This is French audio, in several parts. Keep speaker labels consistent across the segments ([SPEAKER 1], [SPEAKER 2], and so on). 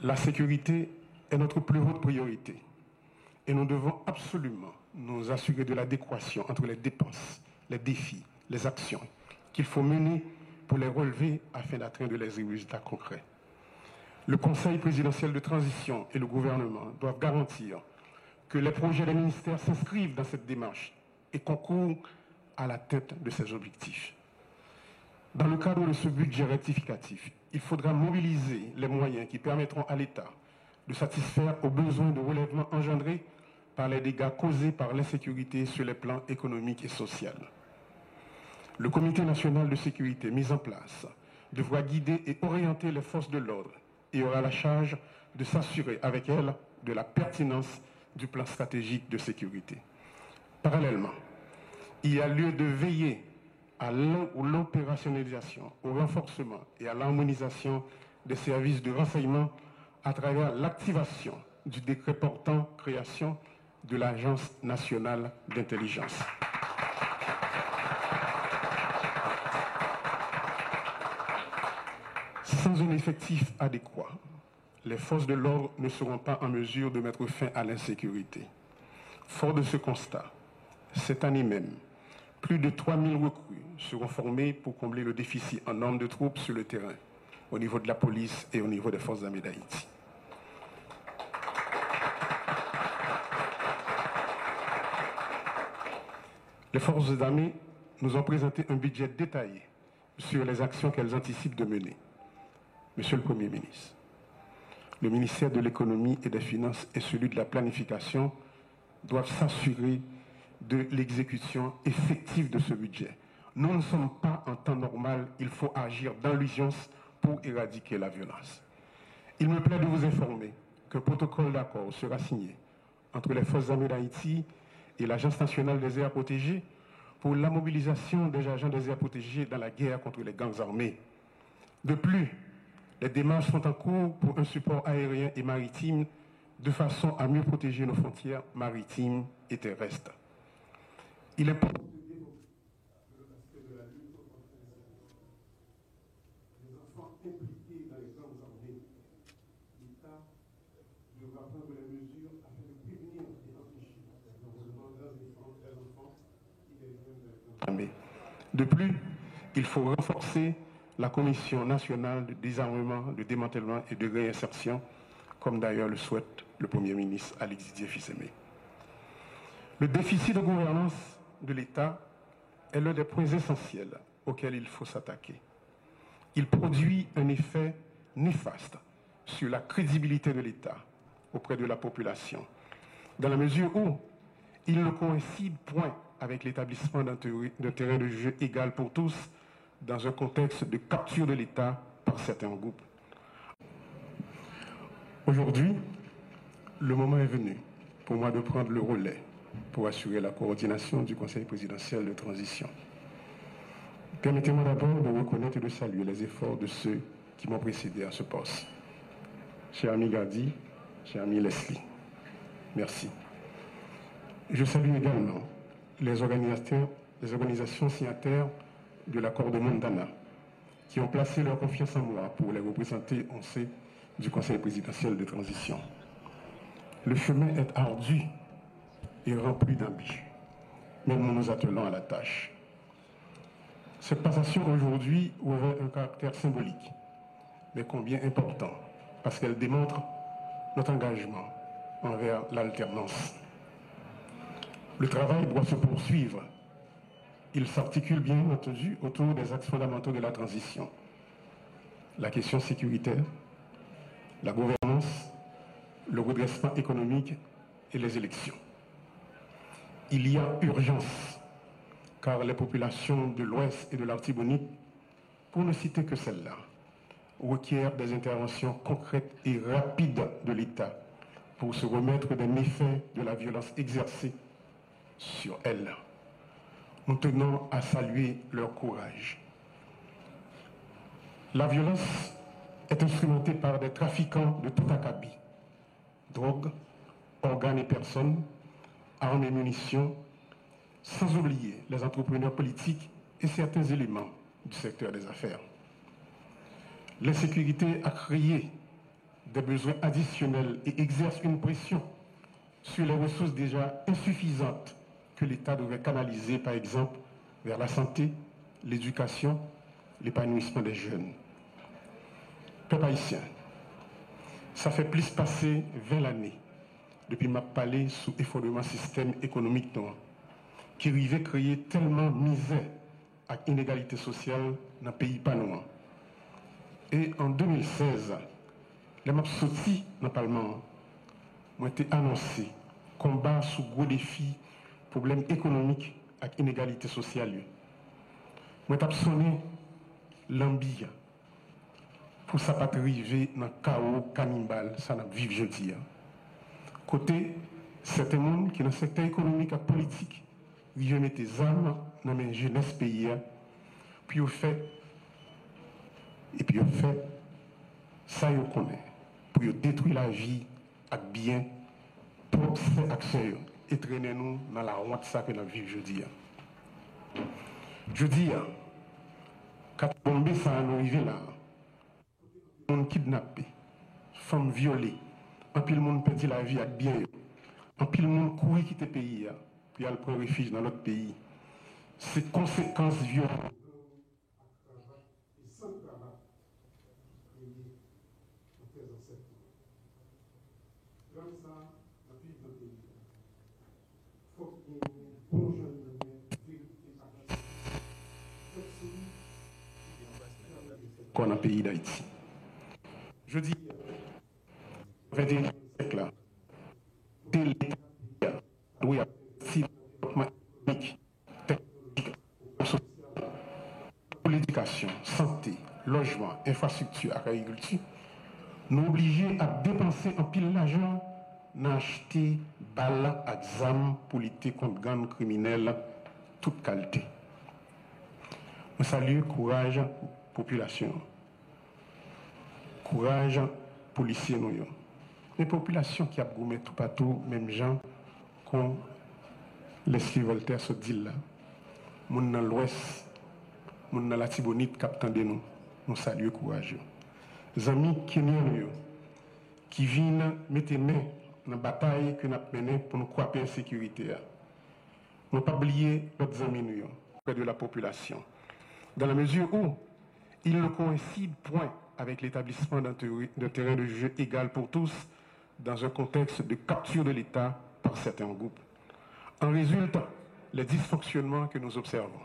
[SPEAKER 1] La sécurité est notre plus haute priorité et nous devons absolument nous assurer de l'adéquation entre les dépenses, les défis, les actions qu'il faut mener pour les relever afin d'atteindre les résultats concrets. Le Conseil présidentiel de transition et le gouvernement doivent garantir que les projets des ministères s'inscrivent dans cette démarche et concourent à l'atteinte de ces objectifs. Dans le cadre de ce budget rectificatif, il faudra mobiliser les moyens qui permettront à l'État de satisfaire aux besoins de relèvement engendrés par les dégâts causés par l'insécurité sur les plans économiques et sociaux. Le Comité national de sécurité mis en place devra guider et orienter les forces de l'ordre et aura la charge de s'assurer avec elles de la pertinence du plan stratégique de sécurité. Parallèlement, il y a lieu de veiller à l'opérationnalisation, au renforcement et à l'harmonisation des services de renseignement à travers l'activation du décret portant création de l'Agence nationale d'intelligence. Sans un effectif adéquat, les forces de l'ordre ne seront pas en mesure de mettre fin à l'insécurité. Fort de ce constat, cette année même, plus de 3000 recrues seront formées pour combler le déficit en nombre de troupes sur le terrain, au niveau de la police et au niveau des forces armées d'Haïti. Les forces armées nous ont présenté un budget détaillé sur les actions qu'elles anticipent de mener. Monsieur le Premier ministre, le ministère de l'Économie et des Finances et celui de la Planification doivent s'assurer de l'exécution effective de ce budget. Nous ne sommes pas en temps normal, il faut agir dans l'urgence pour éradiquer la violence. Il me plaît de vous informer qu'un protocole d'accord sera signé entre les forces armées d'Haïti et l'Agence nationale des aires protégées pour la mobilisation des agents des aires protégées dans la guerre contre les gangs armés. De plus, les démarches sont en cours pour un support aérien et maritime de façon à mieux protéger nos frontières maritimes et terrestres. Il est important de développer l'aspect de la lutte contre les enfants impliqués dans les gangs armés. L'État devra prendre les mesures afin de prévenir et empêcher l'enrôlement des enfants et des jeunes dans les gangs armés. De plus, il faut renforcer la Commission nationale de désarmement, de démantèlement et de réinsertion, comme d'ailleurs le souhaite le Premier ministre Alexis Dié-Fils-Aimé. Le déficit de gouvernance de l'État est l'un des points essentiels auxquels il faut s'attaquer. Il produit un effet néfaste sur la crédibilité de l'État auprès de la population, dans la mesure où il ne coïncide point avec l'établissement d'un terrain de jeu égal pour tous dans un contexte de capture de l'État par certains groupes. Aujourd'hui, le moment est venu pour moi de prendre le relais pour assurer la coordination du Conseil présidentiel de transition. Permettez-moi d'abord de reconnaître et de saluer les efforts de ceux qui m'ont précédé à ce poste. Cher ami Gadi, cher ami Leslie, merci. Je salue également les organisations signataires de l'accord de Mondana, qui ont placé leur confiance en moi pour les représenter au sein du Conseil présidentiel de transition. Le chemin est ardu et rempli d'embûches, mais nous nous attelons à la tâche. Cette passation aujourd'hui revêt un caractère symbolique, mais combien important, parce qu'elle démontre notre engagement envers l'alternance. Le travail doit se poursuivre. Il s'articule bien entendu autour des axes fondamentaux de la transition. La question sécuritaire, la gouvernance, le redressement économique et les élections. Il y a urgence, car les populations de l'Ouest et de l'Artibonite, pour ne citer que celles-là, requièrent des interventions concrètes et rapides de l'État pour se remettre des méfaits de la violence exercée sur elles. Nous tenons à saluer leur courage. La violence est instrumentée par des trafiquants de tout acabit. Drogue, organes et personnes, armes et munitions, sans oublier les entrepreneurs politiques et certains éléments du secteur des affaires. L'insécurité a créé des besoins additionnels et exerce une pression sur les ressources déjà insuffisantes que l'État devrait canaliser, par exemple, vers la santé, l'éducation, l'épanouissement des jeunes. Peuple haïtien, ça fait plus passer 20 années depuis ma parlé sous effondrement système économique qui arrivait créer tellement misère et inégalité sociale dans le pays panois. Et en 2016, les maps sortis dans le Parlement ont été annoncés combat sous gros défis, problèmes économiques et inégalité sociale. Moi, j'ai sonné l'ambi pour ça pas arriver dans le chaos cannibale, ça n'a vivre jeudi. Côté, certains monde qui dans le secteur économique et politique, ils mettent des armes dans les jeunesse pays, puis au fait, ça ils connaissent, pour détruire la vie avec bien, pour faire action et traîner nous dans la honte ça que nous vivons jeudi. Jeudi, quand bombé ça nous arrive là, on kidnappé, femmes violées, un pile monde perdit la vie avec bien, un pile monde courir quitter le pays, puis aller prendre refuge dans l'autre pays. Ces conséquences violentes. Qu'on a pays d'Haïti. Je dis, 21e siècle là, oui, pour l'éducation, santé, logement, infrastructure, agriculture, nous obligés à dépenser un pile d'argent dans acheter balles et examens pour lutter contre gangs criminels toute qualité. Je salue courage population. Courage policiers nous. Les populations qui a gommé tout partout, même gens qu'on l'esprit Voltaire se dit là. Moun dans l'ouest, moun dans la Tibonite captant de nous. Nous saluons courage. Les amis kenyans qui viennent mettre main dans la bataille que nous avons menée pour nous croire en sécurité. Nous ne pas oublier notre amis nous près de la population. Dans la mesure où il ne coïncide point avec l'établissement d'un terrain de jeu égal pour tous dans un contexte de capture de l'État par certains groupes. En résulte les dysfonctionnements que nous observons.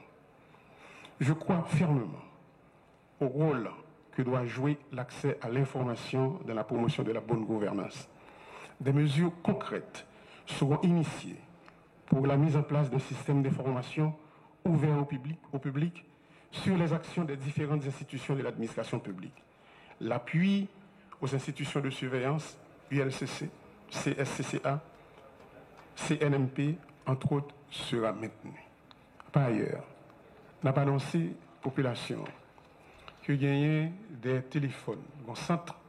[SPEAKER 1] Je crois fermement au rôle que doit jouer l'accès à l'information dans la promotion de la bonne gouvernance. Des mesures concrètes seront initiées pour la mise en place d'un système d'information ouvert au public sur les actions des différentes institutions de l'administration publique. L'appui aux institutions de surveillance, ULCC, CSCCA, CNMP, entre autres, sera maintenu. Par ailleurs, on a annoncé à la population qu'il y a des téléphones, un centre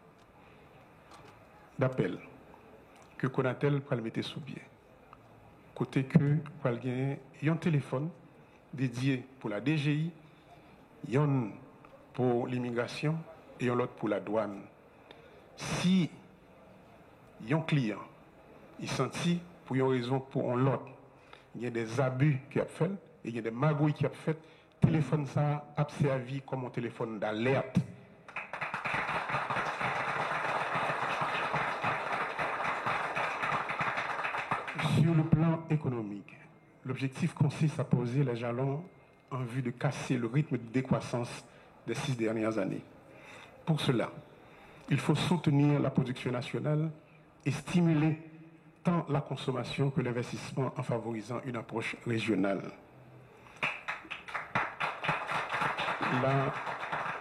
[SPEAKER 1] d'appel que Conatel peut le mettre sous pied. Côté que il y a un téléphone dédié pour la DGI, il y a un pour l'immigration et l'autre pour la douane. Si il y a un client, il sentit pour une raison pour l'autre, il y a des abus qui a fait, et il y a des magouilles qui a fait, téléphone ça a servi comme un téléphone d'alerte. Sur le plan économique, l'objectif consiste à poser les jalons en vue de casser le rythme de décroissance des 6 dernières années. Pour cela, il faut soutenir la production nationale et stimuler tant la consommation que l'investissement en favorisant une approche régionale.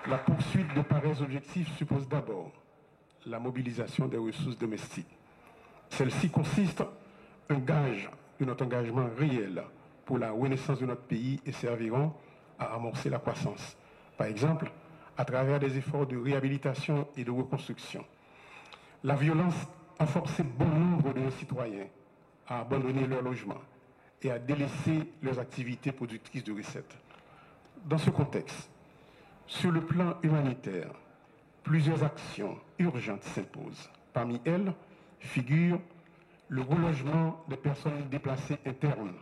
[SPEAKER 1] La poursuite de pareils objectifs suppose d'abord la mobilisation des ressources domestiques. Celle-ci consiste en notre engagement réel pour la renaissance de notre pays et serviront à amorcer la croissance. Par exemple, à travers des efforts de réhabilitation et de reconstruction. La violence a forcé bon nombre de nos citoyens à abandonner leur logement et à délaisser leurs activités productrices de recettes. Dans ce contexte, sur le plan humanitaire, plusieurs actions urgentes s'imposent. Parmi elles figure le relogement des personnes déplacées internes,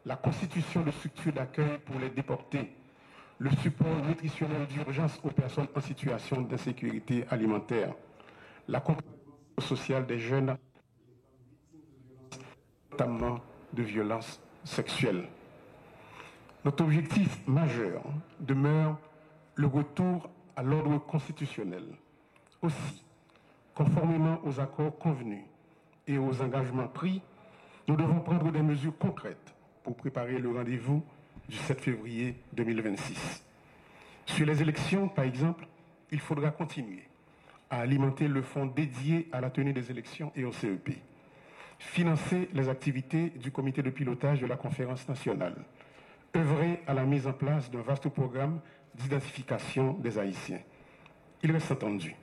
[SPEAKER 1] la constitution de structures d'accueil pour les déportés, le support nutritionnel d'urgence aux personnes en situation d'insécurité alimentaire, l'accompagnement social des jeunes, notamment de violences sexuelles. Notre objectif majeur demeure le retour à l'ordre constitutionnel. Aussi, conformément aux accords convenus et aux engagements pris, nous devons prendre des mesures concrètes pour préparer le rendez-vous du 7 février 2026. Sur les élections, par exemple, il faudra continuer à alimenter le fonds dédié à la tenue des élections et au CEP, financer les activités du comité de pilotage de la conférence nationale, œuvrer à la mise en place d'un vaste programme d'identification des Haïtiens. Il reste entendu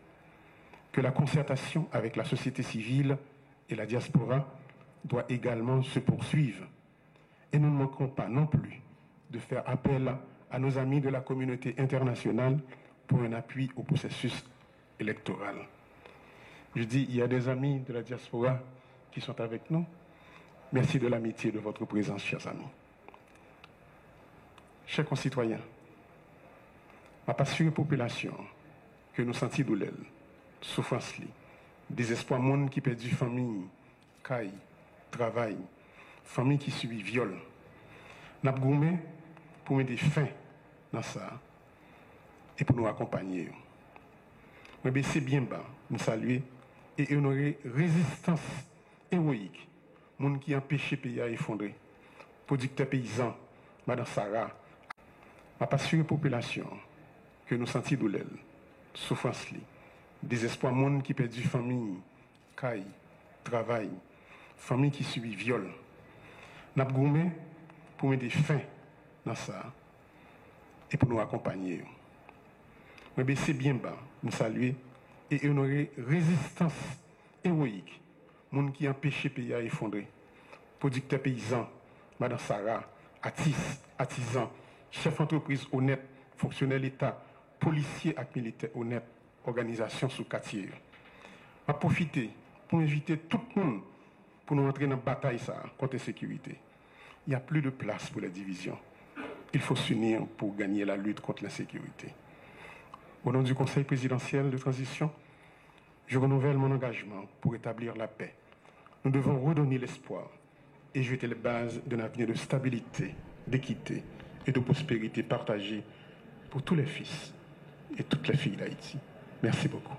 [SPEAKER 1] que la concertation avec la société civile et la diaspora doit également se poursuivre. Et nous ne manquerons pas non plus de faire appel à nos amis de la communauté internationale pour un appui au processus électoral. Je dis, il y a des amis de la diaspora qui sont avec nous. Merci de l'amitié de votre présence, chers amis. Chers concitoyens, ma passion population que nous sentons douleur, souffrance, désespoir, monde qui perd famille, caille, travail, famille qui subit viol. Nous avons gourmé pour mettre fin dans ça et pour nous accompagner. Mais c'est bien bas, nous saluer et honorer résistance héroïque, monde qui empêche le pays à effondrer. Producteurs paysans, Madame Sarah, ma passion population que nous sentons douleur, souffrance, désespoir, monde qui perd famille, caille, travail, famille qui subit viol. Nous avons gourmé pour mettre fin dans ça et pour nous accompagner. Mais c'est bien bas, nous saluer et honorer résistance héroïque, monde qui empêche le pays à effondrer. Producteurs paysans, Madame Sarah, artisans, chefs d'entreprise honnêtes, fonctionnaires l'État, policiers et militaires honnêtes, organisations sous quartier. Je vais profiter pour inviter tout le monde pour nous entrer dans la bataille contre la sécurité. Il n'y a plus de place pour les divisions. Il faut s'unir pour gagner la lutte contre l'insécurité. Au nom du Conseil présidentiel de transition, je renouvelle mon engagement pour établir la paix. Nous devons redonner l'espoir et jeter les bases d'un avenir de stabilité, d'équité et de prospérité partagée pour tous les fils et toutes les filles d'Haïti. Merci beaucoup.